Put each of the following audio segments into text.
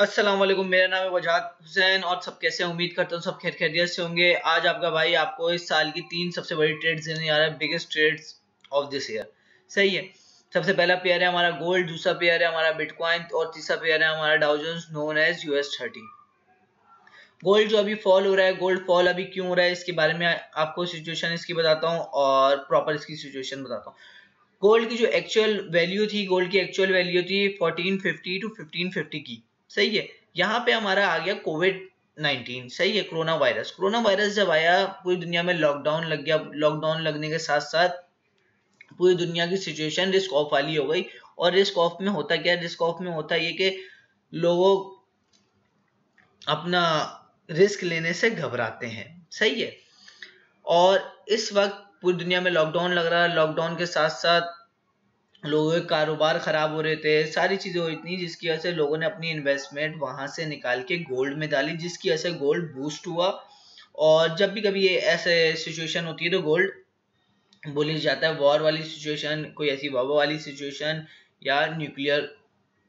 अस्सलाम वालेकुम। मेरा नाम है वजाद हुसैन और सब कैसे हैं? उम्मीद करता हूँ सब खैर खैरियत से होंगे। आज आपका भाई आपको इस साल की 3 सबसे बड़ी ट्रेड्स देने जा रहा है, biggest trades of this year. सही है। सबसे पहला पेयर है हमारा गोल्ड, दूसरा पेयर है हमारा बिटकॉइन और तीसरा पेयर है हमारा Dow Jones known as US30। Gold जो अभी फॉल हो रहा है, गोल्ड फॉल अभी क्यों हो रहा है, इसके बारे में आपको सिचुएशन इसकी बताता हूँ और प्रॉपर इसकी सिचुएशन बताता हूँ। गोल्ड की जो एक्चुअल वैल्यू थी, गोल्ड की एक्चुअल वैल्यू थी 1450 टू 1550 की। सही है। यहाँ पे हमारा आ गया कोविड-19। सही है। कोरोना वायरस जब आया पूरी दुनिया में लॉकडाउन लग गया। लॉकडाउन लगने के साथ साथ पूरी दुनिया की सिचुएशन रिस्क ऑफ वाली हो गई। और रिस्क ऑफ में होता क्या है? रिस्क ऑफ में होता ये कि लोगों अपना रिस्क लेने से घबराते हैं। सही है। और इस वक्त पूरी दुनिया में लॉकडाउन लग रहा है। लॉकडाउन के साथ साथ लोगों के कारोबार खराब हो रहे थे, सारी चीजें हुई थी, जिसकी वजह से लोगों ने अपनी इन्वेस्टमेंट वहां से निकाल के गोल्ड में डाली, जिसकी वजह से गोल्ड बूस्ट हुआ। और जब भी कभी ये ऐसे सिचुएशन होती है तो गोल्ड बुलिश जाता है। वॉर वाली सिचुएशन, कोई ऐसी वबा वाली सिचुएशन या न्यूक्लियर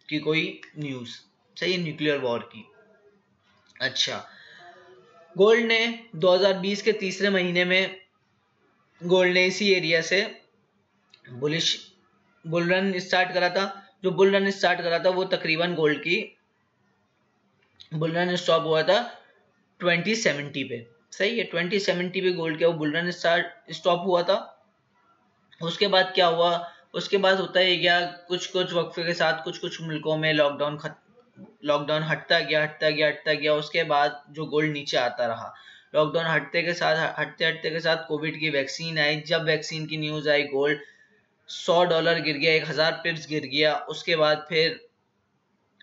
की कोई न्यूज। सही है। न्यूक्लियर वॉर की। अच्छा, गोल्ड ने 2020 के तीसरे महीने में गोल्ड ने इसी एरिया से बुलिश बुल रन स्टार्ट करा था। जो बुल रन स्टार्ट करा था वो तकरीबन गोल्ड की बुल रन स्टॉप हुआ था 2070 पे। सही है। 2070 पे गोल्ड का वो बुल रन स्टॉप हुआ था। उसके बाद क्या हुआ? उसके बाद होता है क्या, कुछ कुछ वक्फे के साथ कुछ कुछ मुल्कों में लॉकडाउन हटता गया। उसके बाद जो गोल्ड नीचे आता रहा। लॉकडाउन हटते हटते के साथ कोविड की वैक्सीन आई। जब वैक्सीन की न्यूज आई, गोल्ड $100 गिर गया, 1000 पिप्स गिर गया। उसके बाद फिर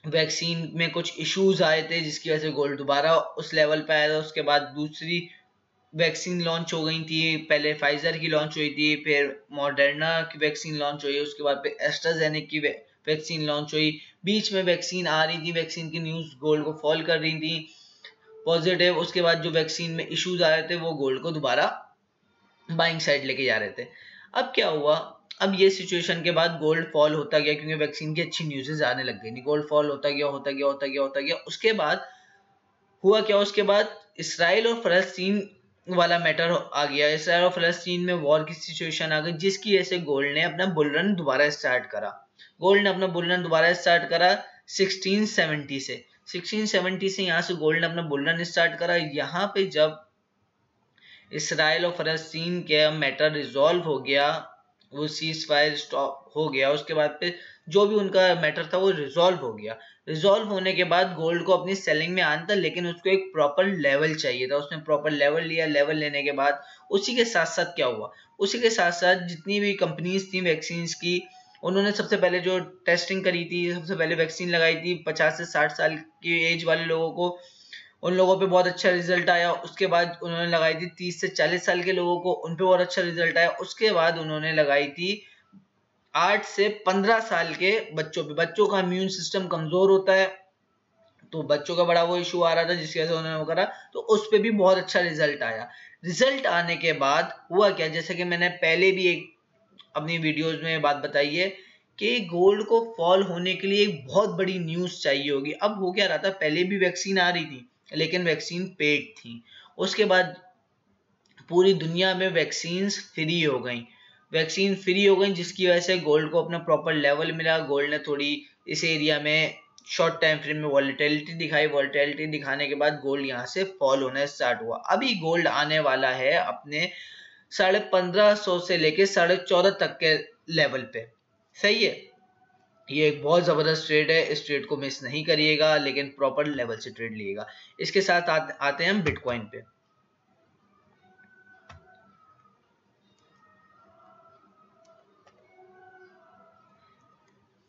वैक्सीन में कुछ इश्यूज आए थे, जिसकी वजह से गोल्ड दोबारा उस लेवल पे आया था। उसके बाद दूसरी वैक्सीन लॉन्च हो गई थी। पहले फाइजर की लॉन्च हुई थी, फिर मॉडर्ना की वैक्सीन लॉन्च हुई, उसके बाद फिर एस्ट्राजेनेका की वैक्सीन लॉन्च हुई। बीच में वैक्सीन आ रही थी, वैक्सीन की न्यूज गोल्ड को फॉल कर रही थी पॉजिटिव। उसके बाद जो वैक्सीन में इश्यूज आ रहे थे वो गोल्ड को दोबारा बाइंग साइड लेके जा रहे थे। अब क्या हुआ? अब ये सिचुएशन के बाद गोल्ड फॉल होता गया, क्योंकि वैक्सीन की अच्छी न्यूज़ेस आने लग गई। गोल्ड फॉल होता गया। उसके बाद हुआ क्या? उसके बाद इसराइल और फलस्तीन वाला मैटर आ गया। इसराइल और फलस्तीन में वॉर की सिचुएशन आ गई, जिसकी वजह से गोल्ड ने अपना बुल रन दोबारा स्टार्ट करा। 1670 से। 1670 से यहाँ से गोल्ड ने अपना बुल रन स्टार्ट करा। यहाँ पे जब इसराइल और फलस्तीन का मैटर रिजॉल्व हो गया, वो सीज फायर स्टॉप हो गया, उसके बाद पे जो भी उनका मैटर था वो रिजॉल्व हो गया। रिजॉल्व होने के बाद गोल्ड को अपनी सेलिंग में आना था, लेकिन उसको एक प्रॉपर लेवल चाहिए था। उसने प्रॉपर लेवल लिया। लेवल लेने के बाद उसी के साथ साथ क्या हुआ? उसी के साथ साथ जितनी भी कंपनीज थी वैक्सीन की, उन्होंने सबसे पहले जो टेस्टिंग करी थी, सबसे पहले वैक्सीन लगाई थी 50 से 60 साल की एज वाले लोगों को। उन लोगों पे बहुत अच्छा रिजल्ट आया। उसके बाद उन्होंने लगाई थी 30 से 40 साल के लोगों को, उन पे बहुत अच्छा रिजल्ट आया। उसके बाद उन्होंने लगाई थी 8 से 15 साल के बच्चों पे। बच्चों का इम्यून सिस्टम कमजोर होता है, तो बच्चों का बड़ा वो इशू आ रहा था, जिसकी वजह से उन्होंने वो करा, तो उस पे भी बहुत अच्छा रिजल्ट आया। रिजल्ट आने के बाद हुआ क्या? जैसे कि मैंने पहले भी एक अपनी वीडियोज में बात बताई है कि गोल्ड को फॉल होने के लिए एक बहुत बड़ी न्यूज चाहिए होगी। अब हो क्या रहा था? पहले भी वैक्सीन आ रही थी, लेकिन वैक्सीन पेड थी। उसके बाद पूरी दुनिया में वैक्सीन फ्री हो गई, जिसकी वजह से गोल्ड को अपना प्रॉपर लेवल मिला। गोल्ड ने थोड़ी इस एरिया में शॉर्ट टाइम फ्रेम में वॉलेटिलिटी दिखाई। वॉलेटिलिटी दिखाने के बाद गोल्ड यहाँ से फॉल होना स्टार्ट हुआ। अभी गोल्ड आने वाला है अपने 1550 से लेके 14.5 तक के लेवल पे। सही है। ये एक बहुत जबरदस्त ट्रेड है, इस ट्रेड को मिस नहीं करिएगा, लेकिन प्रॉपर लेवल से ट्रेड लीजिएगा। इसके साथ आते हैं हम बिटकॉइन पे।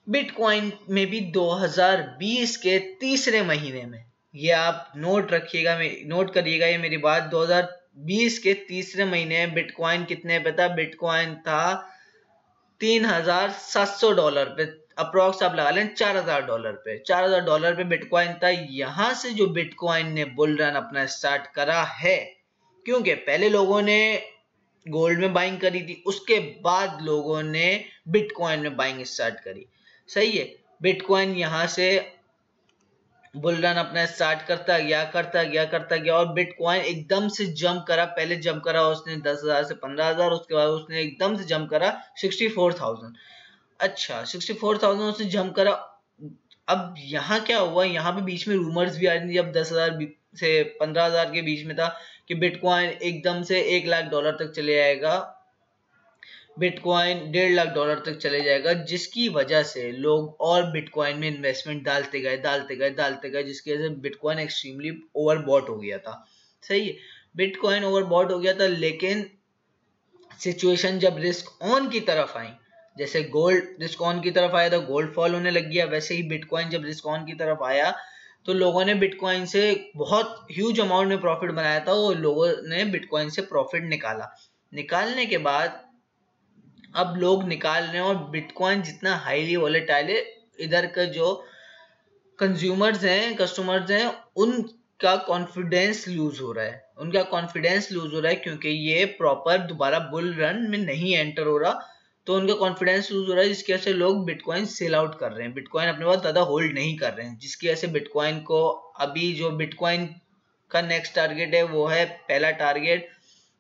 बिटकॉइन में भी 2020 के तीसरे महीने में, ये आप नोट रखिएगा, नोट करिएगा ये मेरी बात, 2020 के तीसरे महीने में बिटकॉइन कितने पे था? बिटकॉइन था $3,700 पे, अप्रोक्स आप लगा लें $4,000 पे। $4,000 पे बिटकॉइन था। यहां से जो बिटकॉइन ने बुल रन अपना स्टार्ट करा है, क्योंकि पहले लोगों ने गोल्ड में बाइंग करी थी, उसके बाद लोगों ने बिटकॉइन में बाइंग स्टार्ट करी। सही है। बिटकॉइन यहां से बुल रन अपना स्टार्ट करता गया और बिटकॉइन एकदम से जंप करा। पहले जंप करा उसने 10,000 से 15,000, उसके बाद उसने एकदम से जंप करा 64,000। अच्छा 64,000 उसने जंप करा। अब यहाँ क्या हुआ, यहाँ पे बीच में रूमर्स भी आ रही थी जब 10,000 से 15,000 के बीच में था कि बिटकॉइन एकदम से $1,00,000 तक चले जाएगा, बिटकॉइन $1.5 लाख तक चले जाएगा, जिसकी वजह से लोग और बिटकॉइन में इन्वेस्टमेंट डालते गए, जिसकी वजह से बिटकॉइन एक्सट्रीमली ओवरबॉट हो गया था। सही है, बिटकॉइन ओवरबॉट हो गया था। लेकिन सिचुएशन जब रिस्क ऑन की तरफ आई, जैसे गोल्ड रिस्क ऑन की तरफ आया तो गोल्ड फॉल होने लग गया, वैसे ही बिटकॉइन जब रिस्क ऑन की तरफ आया तो लोगों ने बिटकॉइन से बहुत ह्यूज अमाउंट में प्रॉफिट बनाया था। वो लोगों ने बिटकॉइन से प्रॉफिट निकालने के बाद अब लोग निकाल रहे हैं, और बिटकॉइन जितना हाईली वॉलेटाइल है, इधर का जो कंज्यूमर्स हैं, कस्टमर्स हैं, उनका कॉन्फिडेंस लूज हो रहा है, क्योंकि ये प्रॉपर दोबारा बुल रन में नहीं एंटर हो रहा, तो उनका कॉन्फिडेंस लूज हो रहा है, जिसकी वजह से लोग बिटकॉइन सेल आउट कर रहे हैं, बिटकॉइन अपने पास ज्यादा होल्ड नहीं कर रहे हैं, जिसकी वजह से बिटकॉइन को अभी जो बिटकॉइन का नेक्स्ट टारगेट है वो है, पहला टारगेट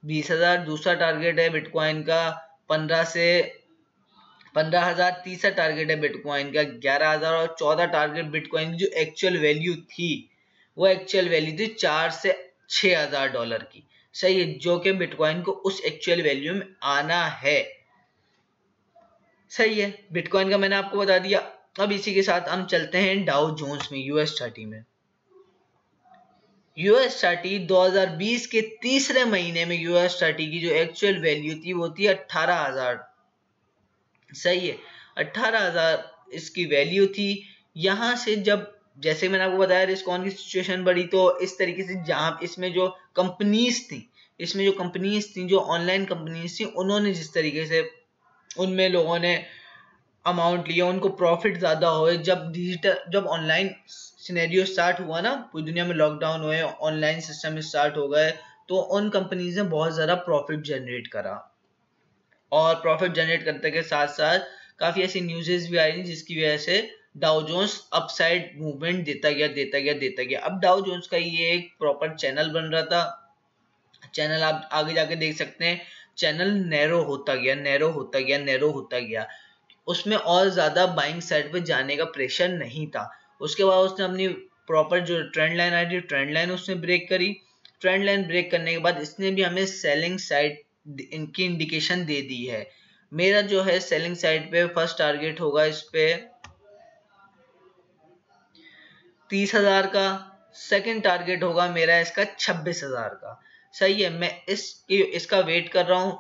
20,000, दूसरा टारगेट है बिटकॉइन का 15,000, तीसरा टारगेट है बिटकॉइन का 11,000, और चौथा टारगेट बिटकॉइन की जो एक्चुअल वैल्यू थी वो एक्चुअल वैल्यू थी $4,000 से $6,000 की। सही है, जो कि बिटकॉइन को उस एक्चुअल वैल्यू में आना है। सही है, बिटकॉइन का मैंने आपको बता दिया। अब इसी के साथ हम चलते हैं डाउ जोन्स में, US30 में। US30 2020 के तीसरे महीने में US30 की जो एक्चुअल वैल्यू थी वो थी 18,000। सही है, 18,000 इसकी वैल्यू थी। यहां से जब, जैसे मैंने आपको बताया, रिस्क ऑन की सिचुएशन बढ़ी, तो इस तरीके से जहां इसमें जो कंपनीज थी, जो ऑनलाइन कंपनीज थी, उन्होंने जिस तरीके से उनमें लोगों ने अमाउंट लिया, उनको प्रॉफिट ज्यादा हुए। जब ऑनलाइन सिनेरियो स्टार्ट हुआ ना, पूरी दुनिया में लॉकडाउन हुए, ऑनलाइन सिस्टम स्टार्ट हो गए, तो उन कंपनीज ने बहुत ज्यादा प्रॉफिट जनरेट करा, और प्रॉफिट जनरेट करने के साथ साथ काफी ऐसी न्यूज़ेस भी आई जिसकी वजह से डाउ जोन्स अपसाइड मूवमेंट देता गया। अब डाउ जोन्स का ये एक प्रॉपर चैनल बन रहा था, चैनल आप आगे जाके देख सकते हैं, चैनल नैरो होता गया, उसमें और ज्यादा बाइंग साइड पे जाने का प्रेशर नहीं था। उसके बाद उसने अपनी प्रॉपर जो ट्रेंड लाइन आई थी, ट्रेंड लाइन उसने ब्रेक करी। ट्रेंड लाइन ब्रेक करने के बाद इसने भी हमें सेलिंग साइड इनकी इंडिकेशन दे दी है। मेरा जो है सेलिंग साइड पे फर्स्ट टारगेट होगा इस पे 30,000 का, सेकंड टारगेट होगा मेरा इसका 26,000 का। सही है, मैं इसका वेट कर रहा हूं।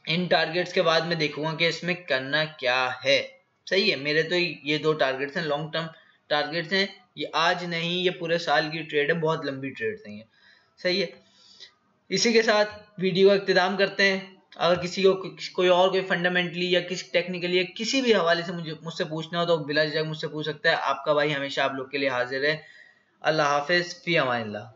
इन टारगेट्स के बाद मैं देखूंगा कि इसमें करना क्या है। सही है, मेरे तो ये दो टारगेट्स हैं, लॉन्ग टर्म टारगेट्स हैं, ये आज नहीं, ये पूरे साल की ट्रेड है, बहुत लंबी ट्रेड है ये। सही है, इसी के साथ वीडियो का इख्तिताम करते हैं। अगर किसी को कोई और कोई फंडामेंटली या किसी टेक्निकली या किसी भी हवाले से मुझसे पूछना हो तो बिला झिझक मुझसे पूछ सकता है। आपका भाई हमेशा आप लोग के लिए हाजिर है। अल्लाह हाफिज, फी अमानिल्लाह।